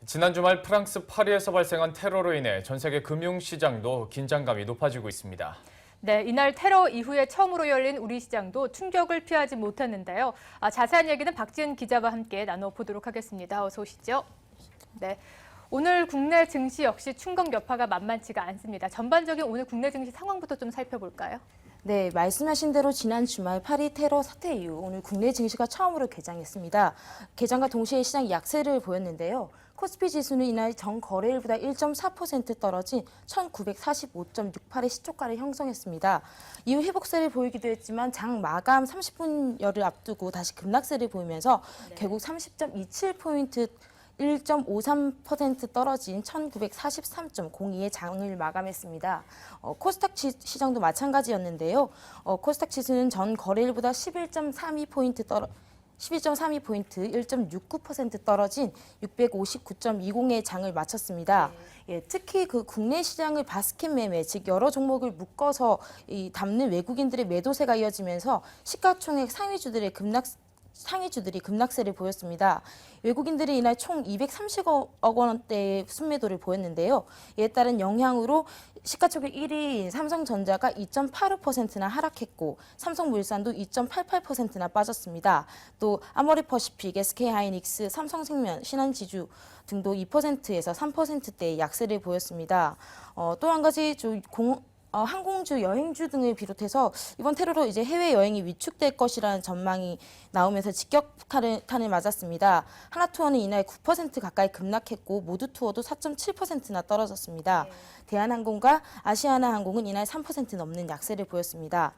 지난 주말 프랑스 파리에서 발생한 테러로 인해 전 세계 금융시장도 긴장감이 높아지고 있습니다. 네, 이날 테러 이후에 처음으로 열린 우리 시장도 충격을 피하지 못했는데요. 자세한 얘기는 박지은 기자와 함께 나눠보도록 하겠습니다. 어서 오시죠. 네. 오늘 국내 증시 역시 충격 여파가 만만치가 않습니다. 전반적인 오늘 국내 증시 상황부터 좀 살펴볼까요? 네, 말씀하신 대로 지난 주말 파리 테러 사태 이후 오늘 국내 증시가 처음으로 개장했습니다. 개장과 동시에 시장이 약세를 보였는데요. 코스피 지수는 이날 전 거래일보다 1.4% 떨어진 1945.68의 시초가를 형성했습니다. 이후 회복세를 보이기도 했지만 장 마감 30분여를 앞두고 다시 급락세를 보이면서 결국 30.27포인트 1.53% 떨어진 1943.02의 장을 마감했습니다. 코스닥 시장도 마찬가지였는데요. 코스닥 지수는 전 거래일보다 11.32포인트 1.69% 떨어진 659.20의 장을 마쳤습니다. 예, 특히 그 국내 시장의 바스켓 매매, 즉 여러 종목을 묶어서 담는 외국인들의 매도세가 이어지면서 시가총액 상위주들이 급락세를 보였습니다. 외국인들이 이날 총 230억 원대의 순매도를 보였는데요. 이에 따른 영향으로 시가총액 1위인 삼성전자가 2.85%나 하락했고 삼성물산도 2.88%나 빠졌습니다. 또 아머리퍼시픽, SK하이닉스, 삼성생명, 신한지주 등도 2%에서 3%대의 약세를 보였습니다. 또 한 가지 항공주, 여행주 등을 비롯해서 이번 테러로 이제 해외 여행이 위축될 것이라는 전망이 나오면서 직격탄을 맞았습니다. 하나투어는 이날 9% 가까이 급락했고 모두투어도 4.7%나 떨어졌습니다. 대한항공과 아시아나항공은 이날 3% 넘는 약세를 보였습니다.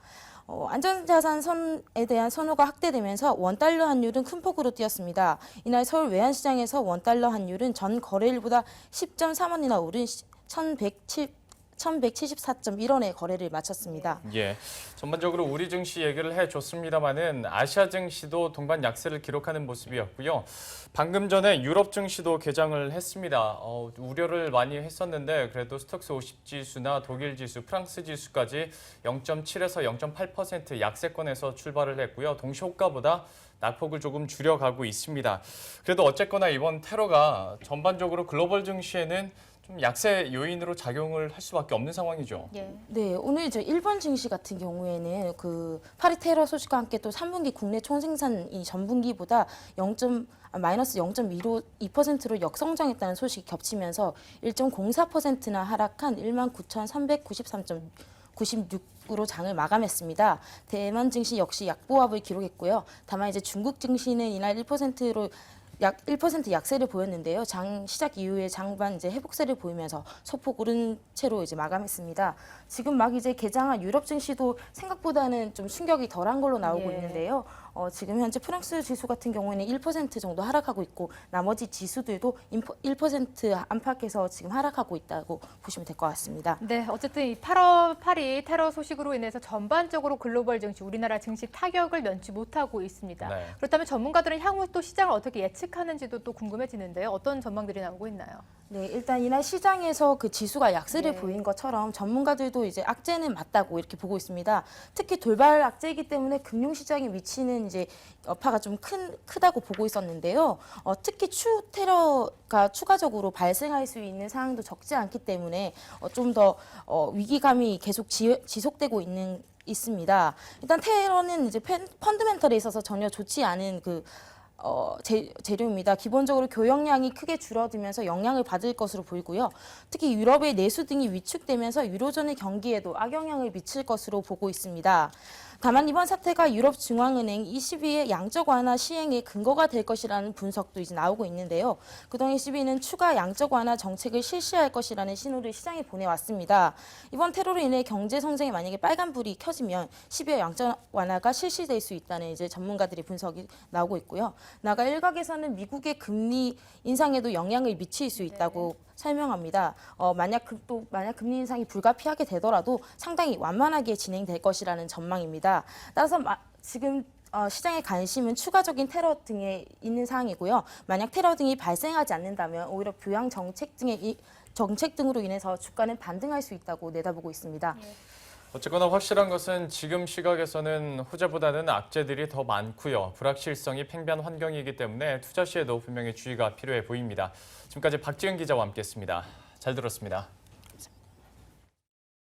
안전자산선에 대한 선호가 확대되면서 원달러 환율은 큰 폭으로 뛰었습니다. 이날 서울 외환시장에서 원달러 환율은 전 거래일보다 10.3원이나 오른 1174.1원의 거래를 마쳤습니다. 예, 전반적으로 우리 증시 얘기를 해줬습니다만은 아시아 증시도 동반 약세를 기록하는 모습이었고요. 방금 전에 유럽 증시도 개장을 했습니다. 우려를 많이 했었는데 그래도 스톡스 50 지수나 독일 지수, 프랑스 지수까지 0.7에서 0.8% 약세권에서 출발을 했고요. 동시호가보다 낙폭을 조금 줄여가고 있습니다. 그래도 어쨌거나 이번 테러가 전반적으로 글로벌 증시에는 좀 약세 요인으로 작용을 할 수밖에 없는 상황이죠. 네, 오늘 일본 증시 같은 경우에는 그 파리 테러 소식과 함께 또 3분기 국내 총생산이 전분기보다 마이너스 0.2%로 역성장했다는 소식이 겹치면서 1.04%나 하락한 19,393.96으로 장을 마감했습니다. 대만 증시 역시 약보합을 기록했고요. 다만 이제 중국 증시는 이날 1%로 약 1% 약세를 보였는데요. 장 시작 이후에 장반 회복세를 보이면서 소폭 오른 채로 마감했습니다. 지금 막 개장한 유럽 증시도 생각보다는 좀 충격이 덜한 걸로 나오고 있는데요. 지금 현재 프랑스 지수 같은 경우에는 1% 정도 하락하고 있고 나머지 지수들도 1% 안팎에서 지금 하락하고 있다고 보시면 될 것 같습니다. 네, 어쨌든 이 파리 테러 소식으로 인해서 전반적으로 글로벌 증시, 우리나라 증시 타격을 면치 못하고 있습니다. 네. 그렇다면 전문가들은 향후 또 시장을 어떻게 예측하는지도 또 궁금해지는데요. 어떤 전망들이 나오고 있나요? 네, 일단 이날 시장에서 그 지수가 약세를 보인 것처럼 전문가들도 악재는 맞다고 이렇게 보고 있습니다. 특히 돌발 악재이기 때문에 금융시장에 미치는 여파가 좀 크다고 보고 있었는데요. 특히 추후 테러가 추가적으로 발생할 수 있는 상황도 적지 않기 때문에 좀 더 위기감이 계속 지속되고 있습니다. 일단 테러는 펀드멘털에 있어서 전혀 좋지 않은 재료입니다. 기본적으로 교역량이 크게 줄어들면서 영향을 받을 것으로 보이고요. 특히 유럽의 내수 등이 위축되면서 유로존의 경기에도 악영향을 미칠 것으로 보고 있습니다. 다만 이번 사태가 유럽 중앙은행 ECB의 양적 완화 시행에 근거가 될 것이라는 분석도 나오고 있는데요. 그동안 ECB는 추가 양적 완화 정책을 실시할 것이라는 신호를 시장에 보내왔습니다. 이번 테러로 인해 경제 성장에 만약에 빨간불이 켜지면 12월 양적 완화가 실시될 수 있다는 전문가들의 분석이 나오고 있고요. 나아가 일각에서는 미국의 금리 인상에도 영향을 미칠 수 있다고 설명합니다. 만약 금리 인상이 불가피하게 되더라도 상당히 완만하게 진행될 것이라는 전망입니다. 따라서 지금 시장의 관심은 추가적인 테러 등에 있는 상황이고요. 만약 테러 등이 발생하지 않는다면 오히려 부양 정책 등으로 인해서 주가는 반등할 수 있다고 내다보고 있습니다. 어쨌거나 확실한 것은 지금 시각에서는 호재보다는 악재들이 더 많고요. 불확실성이 팽배한 환경이기 때문에 투자 시에도 분명히 주의가 필요해 보입니다. 지금까지 박지은 기자와 함께했습니다. 잘 들었습니다.